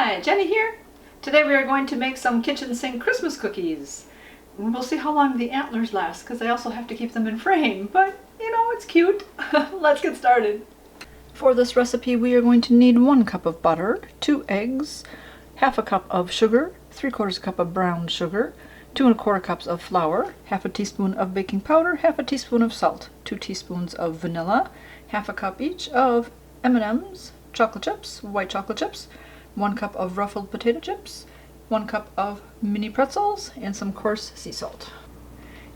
Hi, Jenny here. Today we are going to make some kitchen sink Christmas cookies. We'll see how long the antlers last because I also have to keep them in frame, but you know, it's cute. Let's get started. For this recipe we are going to need 1 cup of butter, 2 eggs, half a cup of sugar, 3/4 cup of brown sugar, 2 1/4 cups of flour, half a teaspoon of baking powder, half a teaspoon of salt, 2 teaspoons of vanilla, half a cup each of M&M's, chocolate chips, white chocolate chips, 1 cup of ruffled potato chips, 1 cup of mini pretzels, and some coarse sea salt.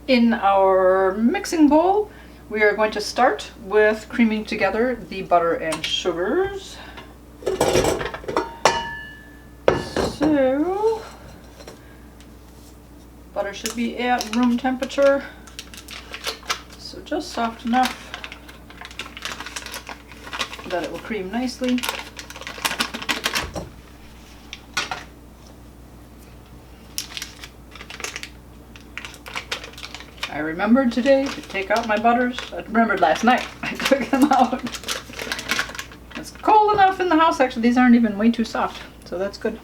In our mixing bowl, we are going to start with creaming together the butter and sugars. So, butter should be at room temperature, so just soft enough that it will cream nicely. I remembered today to take out my butters. I remembered last night. I took them out. It's cold enough in the house. Actually, these aren't even way too soft, so that's good.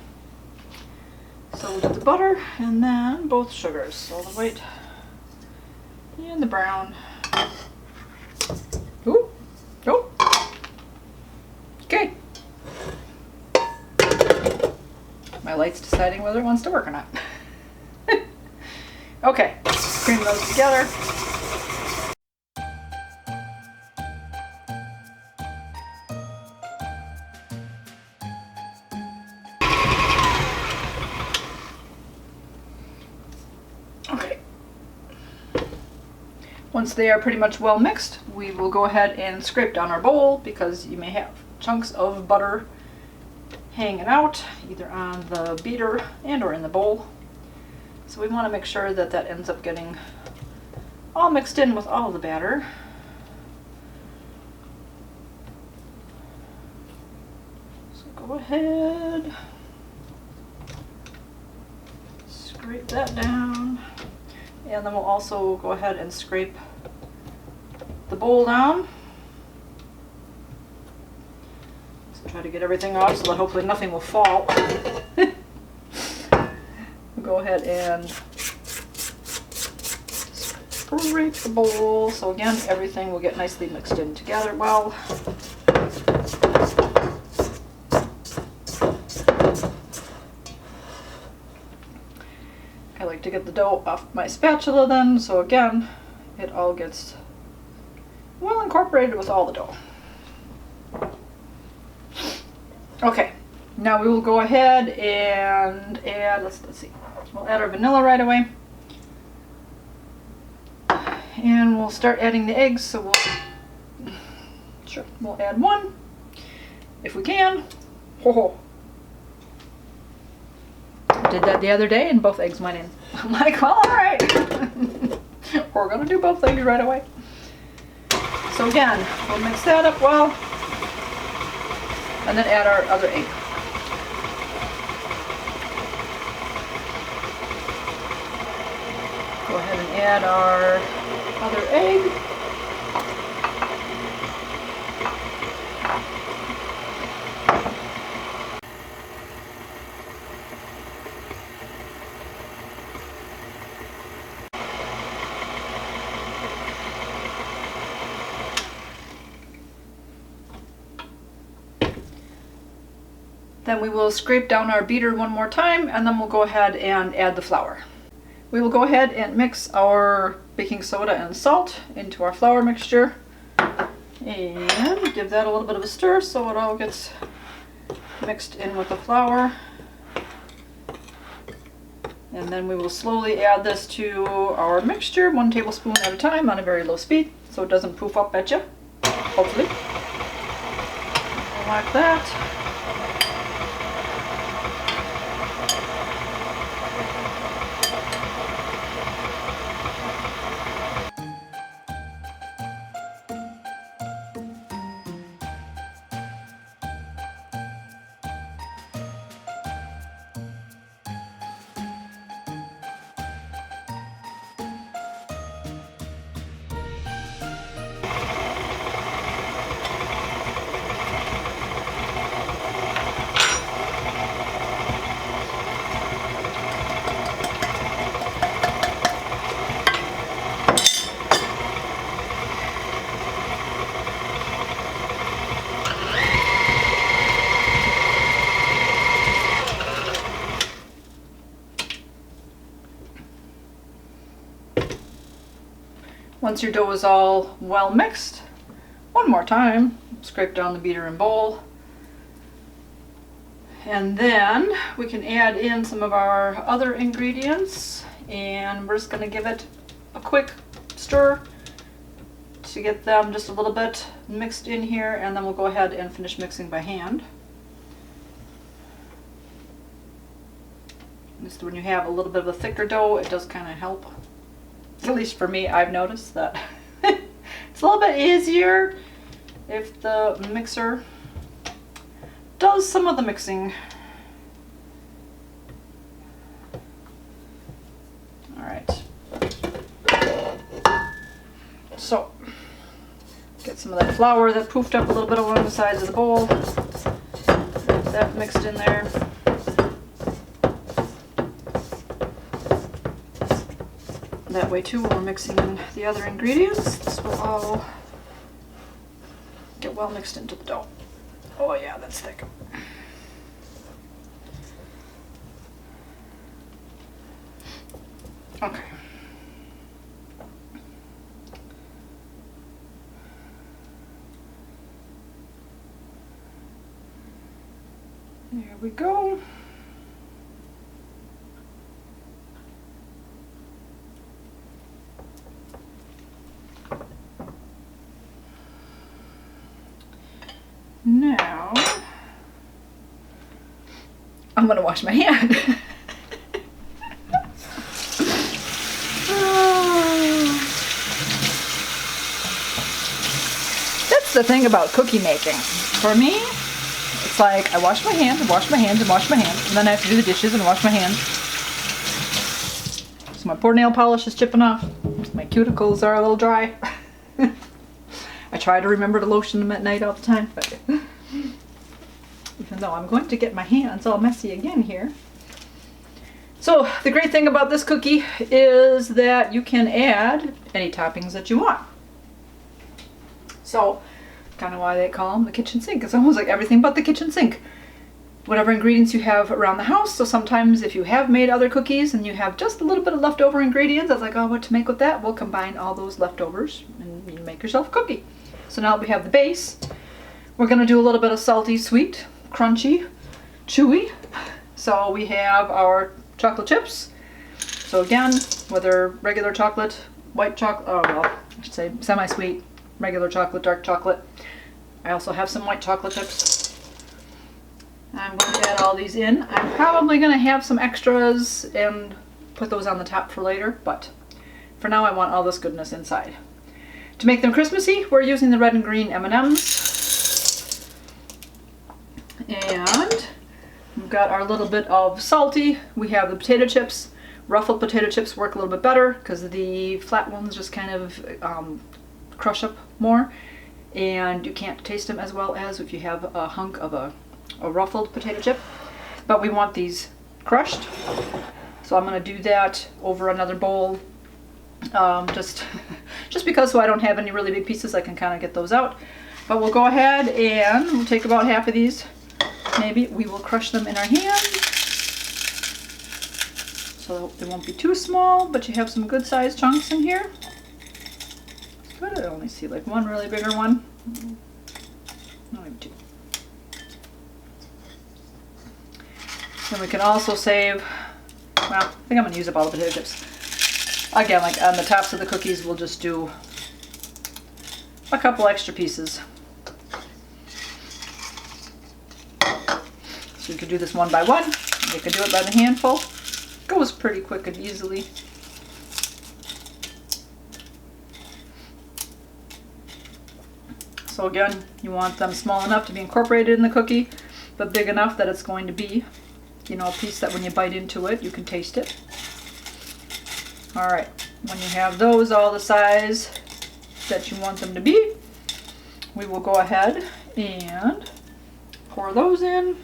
So we'll do the butter and then both sugars. So the white and the brown. Ooh. Oh. Okay. My light's deciding whether it wants to work or not. Okay, cream those together. Okay. Once they are pretty much well mixed, we will go ahead and scrape down our bowl because you may have chunks of butter hanging out either on the beater and or in the bowl. So we want to make sure that that ends up getting all mixed in with all of the batter. So go ahead, scrape that down, and then we'll also go ahead and scrape the bowl down. So try to get everything off so that hopefully nothing will fall. Go ahead and scrape the bowl so again everything will get nicely mixed in together well. I like to get the dough off my spatula then, so again it all gets well incorporated with all the dough. Okay, now we will go ahead and add, let's see. We'll add our vanilla right away. And we'll start adding the eggs, so we'll add 1 if we can. Ho. I did that the other day and both eggs went in. I'm like, well, all right. We're gonna do both eggs right away. So again, we'll mix that up well and then add our other egg. Go ahead and add our other egg. Then we will scrape down our beater one more time and then we'll go ahead and add the flour. We will go ahead and mix our baking soda and salt into our flour mixture and give that a little bit of a stir so it all gets mixed in with the flour. And then we will slowly add this to our mixture 1 tablespoon at a time on a very low speed so it doesn't poof up at you, hopefully. Like that. Once your dough is all well mixed, one more time, scrape down the beater and bowl. And then we can add in some of our other ingredients, and we're just going to give it a quick stir to get them just a little bit mixed in here, and then we'll go ahead and finish mixing by hand. Just when you have a little bit of a thicker dough, it does kind of help. At least for me, I've noticed that it's a little bit easier if the mixer does some of the mixing. All right. So, get some of that flour that poofed up a little bit along the sides of the bowl. Get that mixed in there. That way too, when we're mixing in the other ingredients, this will all get well mixed into the dough. Oh yeah, that's thick. Okay. There we go. Now, I'm going to wash my hand. That's the thing about cookie making. For me, it's like I wash my hands and wash my hands and wash my hands, and then I have to do the dishes and wash my hands. So my poor nail polish is chipping off. My cuticles are a little dry. I try to remember to lotion them at night all the time, but even though I'm going to get my hands all messy again here. So the great thing about this cookie is that you can add any toppings that you want. So kind of why they call them the kitchen sink. It's almost like everything but the kitchen sink. Whatever ingredients you have around the house. So sometimes if you have made other cookies and you have just a little bit of leftover ingredients, I was like, oh, what to make with that? We'll combine all those leftovers and you make yourself a cookie. So now we have the base. We're going to do a little bit of salty, sweet, crunchy, chewy. So we have our chocolate chips. So again, whether regular chocolate, white chocolate, oh well, I should say semi-sweet, regular chocolate, dark chocolate. I also have some white chocolate chips. I'm going to add all these in. I'm probably going to have some extras and put those on the top for later, but for now I want all this goodness inside. To make them Christmassy, we're using the red and green M&Ms. And we've got our little bit of salty. We have the potato chips. Ruffled potato chips work a little bit better because the flat ones just kind of crush up more. And you can't taste them as well as if you have a hunk of a ruffled potato chip. But we want these crushed. So I'm going to do that over another bowl. Just because so I don't have any really big pieces, I can kind of get those out. But we'll go ahead and we'll take about half of these. Maybe we will crush them in our hands. So they won't be too small, but you have some good sized chunks in here. It's good. I only see like one really bigger one. No, maybe two. Then we can also save, well, I think I'm going to use up all the potato chips. Again, like on the tops of the cookies, we'll just do a couple extra pieces. So you could do this one by one. You could do it by the handful. Goes pretty quick and easily. So again, you want them small enough to be incorporated in the cookie, but big enough that it's going to be, you know, a piece that when you bite into it, you can taste it. All right, when you have those all the size that you want them to be, we will go ahead and pour those in.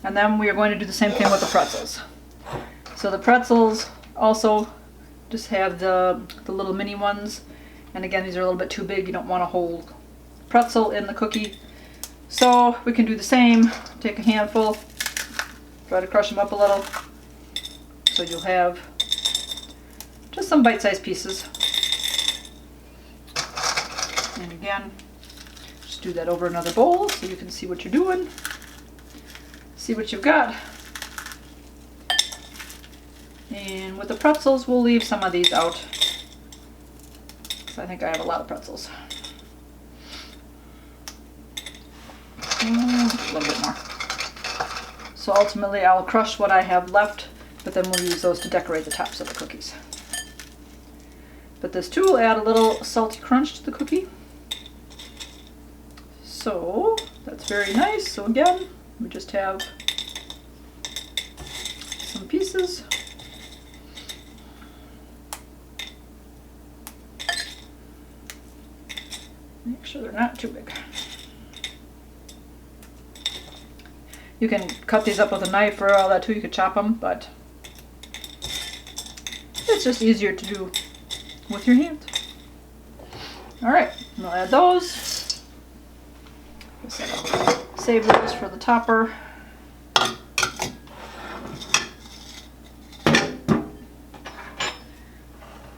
And then we are going to do the same thing with the pretzels. So the pretzels also just have the little mini ones. And again, these are a little bit too big. You don't want a whole pretzel in the cookie. So we can do the same. Take a handful. Try to crush them up a little. So you'll have just some bite-sized pieces. And again, just do that over another bowl so you can see what you're doing. See what you've got. And with the pretzels, we'll leave some of these out. I think I have a lot of pretzels. And a little bit more. So ultimately I'll crush what I have left, but then we'll use those to decorate the tops of the cookies. But this too will add a little salty crunch to the cookie. So that's very nice. So again, we just have some pieces. Make sure they're not too big. You can cut these up with a knife or all that too. You could chop them, but it's just easier to do with your hands. All right, we'll add those. Save those for the topper.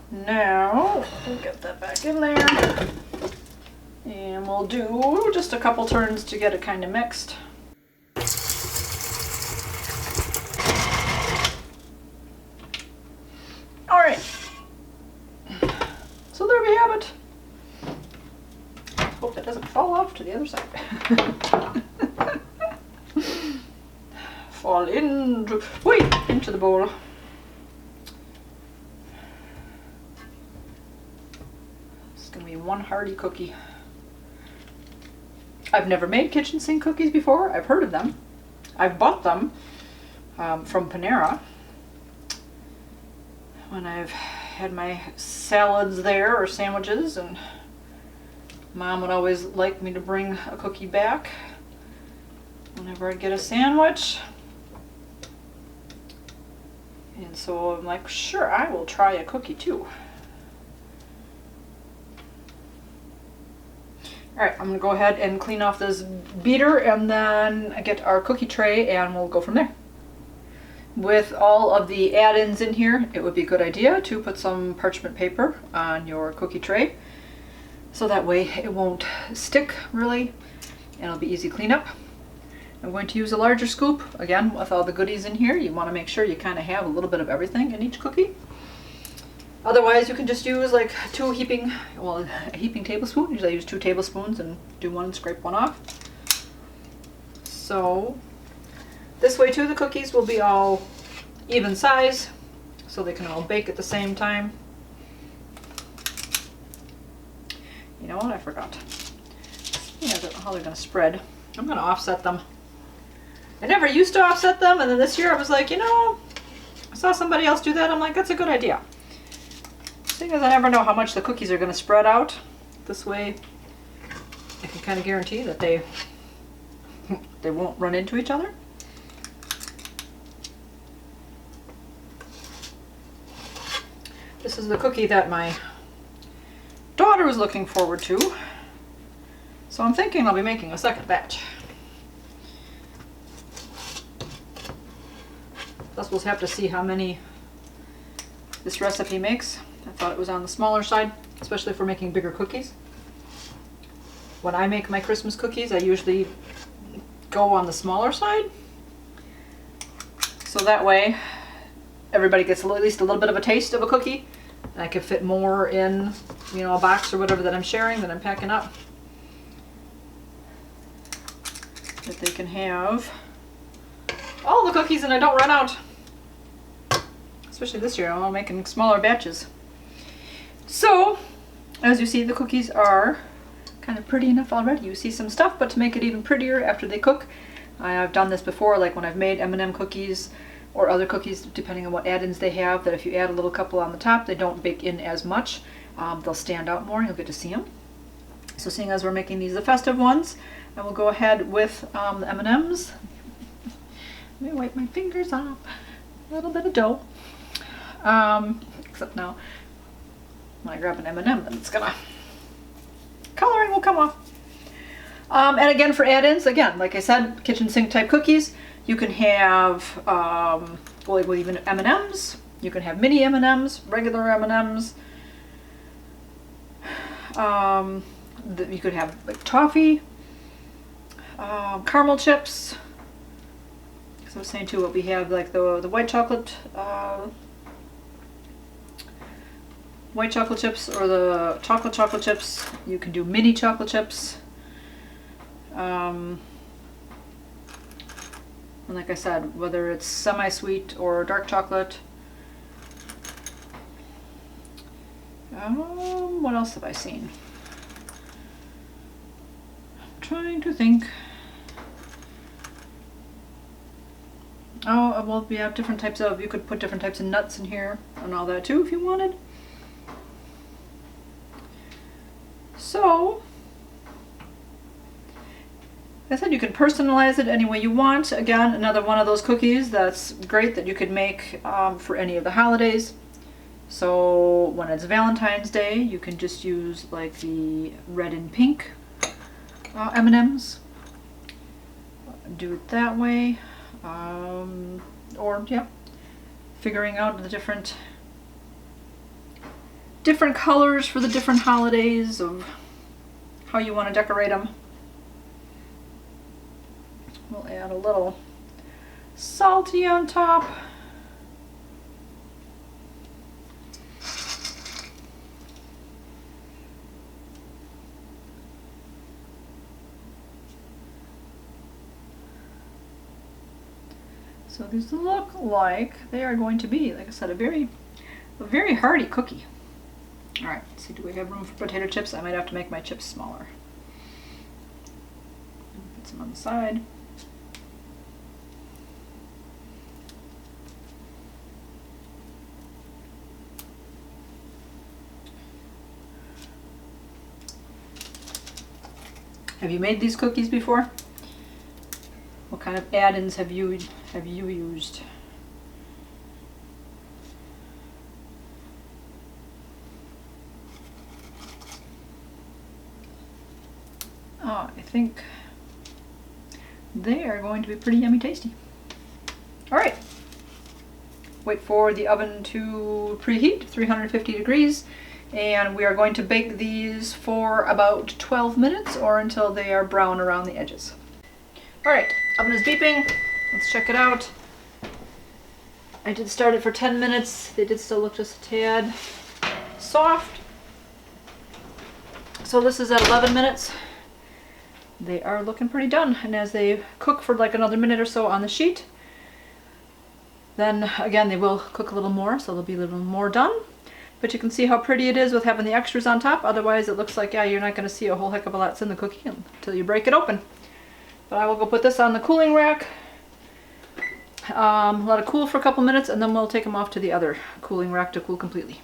Now, we'll get that back in there. And we'll do just a couple turns to get it kind of mixed. All right. So there we have it. Hope that doesn't fall off to the other side. Fall into the bowl. It's gonna be one hearty cookie. I've never made kitchen sink cookies before. I've heard of them. I've bought them from Panera when I've had my salads there or sandwiches, and Mom would always like me to bring a cookie back whenever I'd get a sandwich. And so I'm like, sure, I will try a cookie too. Alright, I'm going to go ahead and clean off this beater and then get our cookie tray and we'll go from there. With all of the add-ins in here, it would be a good idea to put some parchment paper on your cookie tray so that way it won't stick really and it'll be easy cleanup. I'm going to use a larger scoop. Again, with all the goodies in here, you want to make sure you kind of have a little bit of everything in each cookie. Otherwise, you can just use like a heaping tablespoon. Usually I use 2 tablespoons and do one and scrape one off. So this way too, the cookies will be all even size, so they can all bake at the same time. You know what, I forgot. Yeah, how they're gonna spread. I'm gonna offset them. I never used to offset them, and then this year I was like, you know, I saw somebody else do that. I'm like, that's a good idea. Because I never know how much the cookies are going to spread out. This way, I can kind of guarantee that they won't run into each other. This is the cookie that my daughter was looking forward to. So I'm thinking I'll be making a second batch. Thus we'll have to see how many this recipe makes. I thought it was on the smaller side, especially for making bigger cookies. When I make my Christmas cookies, I usually go on the smaller side. So that way, everybody gets at least a little bit of a taste of a cookie. And I can fit more in, you know, a box or whatever that I'm sharing, that I'm packing up. That they can have all the cookies and I don't run out. Especially this year, I'm making smaller batches. So, as you see, the cookies are kind of pretty enough already. You see some stuff, but to make it even prettier after they cook, I've done this before, like when I've made M&M cookies or other cookies, depending on what add-ins they have, that if you add a little couple on the top, they don't bake in as much. They'll stand out more and you'll get to see them. So seeing as we're making these the festive ones, I will go ahead with the M&Ms. Let me wipe my fingers off. A little bit of dough. Except now, when I grab an M&M, then it's gonna, coloring will come off. And again, for add-ins, again, like I said, kitchen sink type cookies, you can have Like with even M&Ms. You can have mini M&Ms, regular M&Ms. You could have like toffee, caramel chips. So I was saying too, what we have like the white chocolate chips or the chocolate chips. You can do mini chocolate chips. And like I said, whether it's semi-sweet or dark chocolate. What else have I seen? I'm trying to think. Oh, well, we have different types of, you could put different types of nuts in here and all that too if you wanted. So, like I said, you can personalize it any way you want. Again, another one of those cookies that's great that you could make for any of the holidays. So when it's Valentine's Day, you can just use like the red and pink M&Ms. Do it that way. Or yeah, figuring out the different colors for the different holidays of how you want to decorate them. We'll add a little salty on top. So these look like they are going to be, like I said, a very hearty cookie. All right, let's see, do we have room for potato chips? I might have to make my chips smaller. Put some on the side. Have you made these cookies before? What kind of add-ins have you used? Oh, I think they are going to be pretty yummy tasty. All right. Wait for the oven to preheat, 350 degrees, and we are going to bake these for about 12 minutes or until they are brown around the edges. All right, oven is beeping. Let's check it out. I did start it for 10 minutes. They did still look just a tad soft. So this is at 11 minutes. They are looking pretty done. And as they cook for like another minute or so on the sheet, then again, they will cook a little more, so they'll be a little more done. But you can see how pretty it is with having the extras on top. Otherwise, it looks like, yeah, you're not going to see a whole heck of a lot that's in the cookie until you break it open. But I will go put this on the cooling rack, let it cool for a couple minutes, and then we'll take them off to the other cooling rack to cool completely.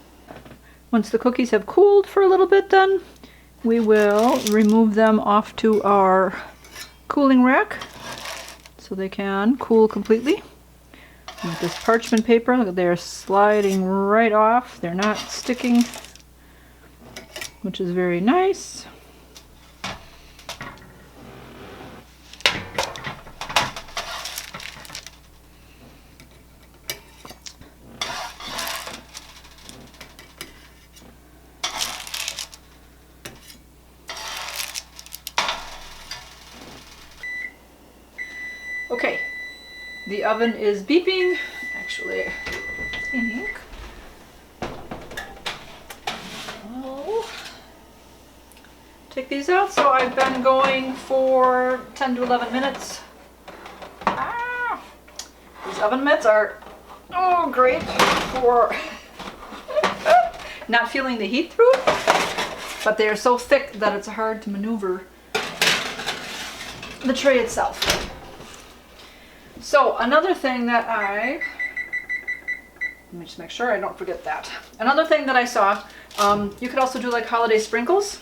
Once the cookies have cooled for a little bit, then we will remove them off to our cooling rack so they can cool completely. With this parchment paper, look, they're sliding right off. They're not sticking, which is very nice. Okay, the oven is beeping. Actually, I think I'll take these out. So I've been going for 10 to 11 minutes. Ah, these oven mitts are great for not feeling the heat through it, but they are so thick that it's hard to maneuver the tray itself. So another thing that let me just make sure I don't forget that. Another thing that I saw, you could also do like holiday sprinkles.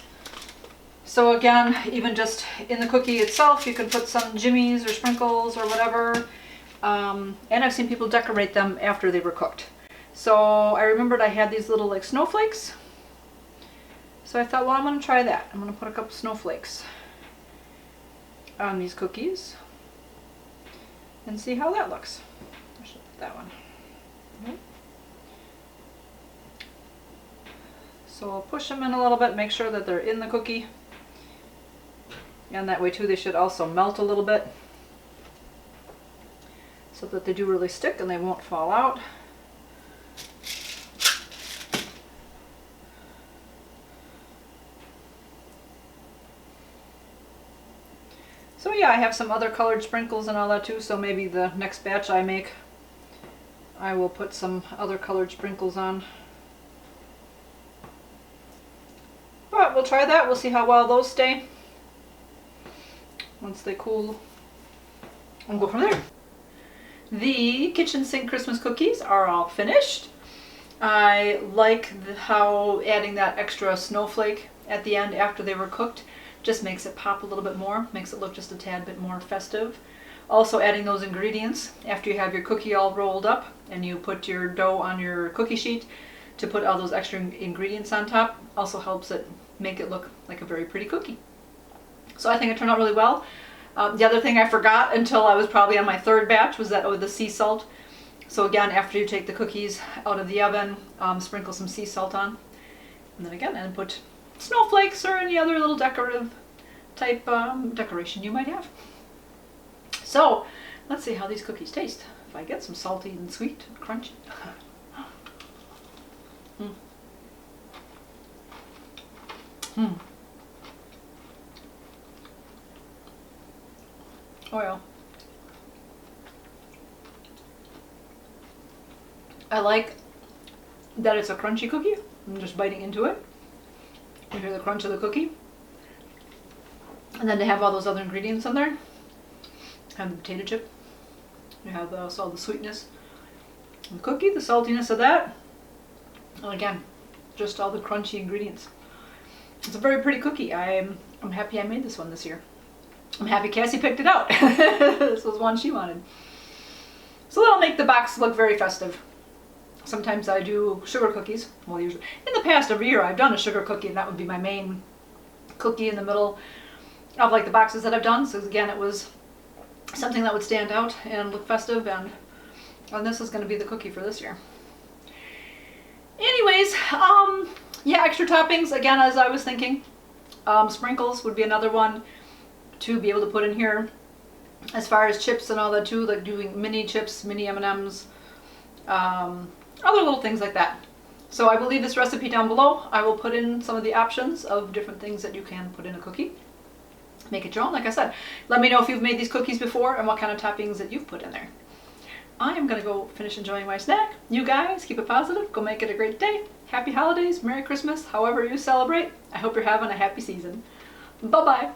So again, even just in the cookie itself, you can put some jimmies or sprinkles or whatever. And I've seen people decorate them after they were cooked. So I remembered I had these little like snowflakes. So I thought, well, I'm going to try that. I'm going to put a couple snowflakes on these cookies and see how that looks. I should put that one. So I'll push them in a little bit, make sure that they're in the cookie. And that way too, they should also melt a little bit so that they do really stick and they won't fall out. So yeah, I have some other colored sprinkles and all that too, so maybe the next batch I make, I will put some other colored sprinkles on. But we'll try that, we'll see how well those stay once they cool, and go from there. The kitchen sink Christmas cookies are all finished. I like how adding that extra snowflake at the end after they were cooked just makes it pop a little bit more, makes it look just a tad bit more festive. Also adding those ingredients after you have your cookie all rolled up and you put your dough on your cookie sheet to put all those extra ingredients on top also helps it make it look like a very pretty cookie. So I think it turned out really well. The other thing I forgot until I was probably on my third batch was that the sea salt. So again, after you take the cookies out of the oven, sprinkle some sea salt on. And then again, and put snowflakes or any other little decorative type decoration you might have. So let's see how these cookies taste. If I get some salty and sweet and crunchy. Mm. Mm. Oh yeah. I like that it's a crunchy cookie. I'm just biting into it. You hear the crunch of the cookie. And then to have all those other ingredients in there. Have the potato chip. You have all the sweetness of the cookie, the saltiness of that. And again, just all the crunchy ingredients. It's a very pretty cookie. I'm happy I made this one this year. I'm happy Cassie picked it out. This was one she wanted. So that'll make the box look very festive. Sometimes I do sugar cookies. Well, usually in the past, every year I've done a sugar cookie, and that would be my main cookie in the middle of like the boxes that I've done. So again, it was something that would stand out and look festive, and this is going to be the cookie for this year. Anyways, yeah, extra toppings again, as I was thinking. Sprinkles would be another one to be able to put in here. As far as chips and all that too, like doing mini chips, mini M&Ms, other little things like that. So I will leave this recipe down below. I will put in some of the options of different things that you can put in a cookie. Make it your own, like I said. Let me know if you've made these cookies before and what kind of toppings that you've put in there. I am going to go finish enjoying my snack. You guys, keep it positive. Go make it a great day. Happy holidays, Merry Christmas, however you celebrate. I hope you're having a happy season. Bye-bye.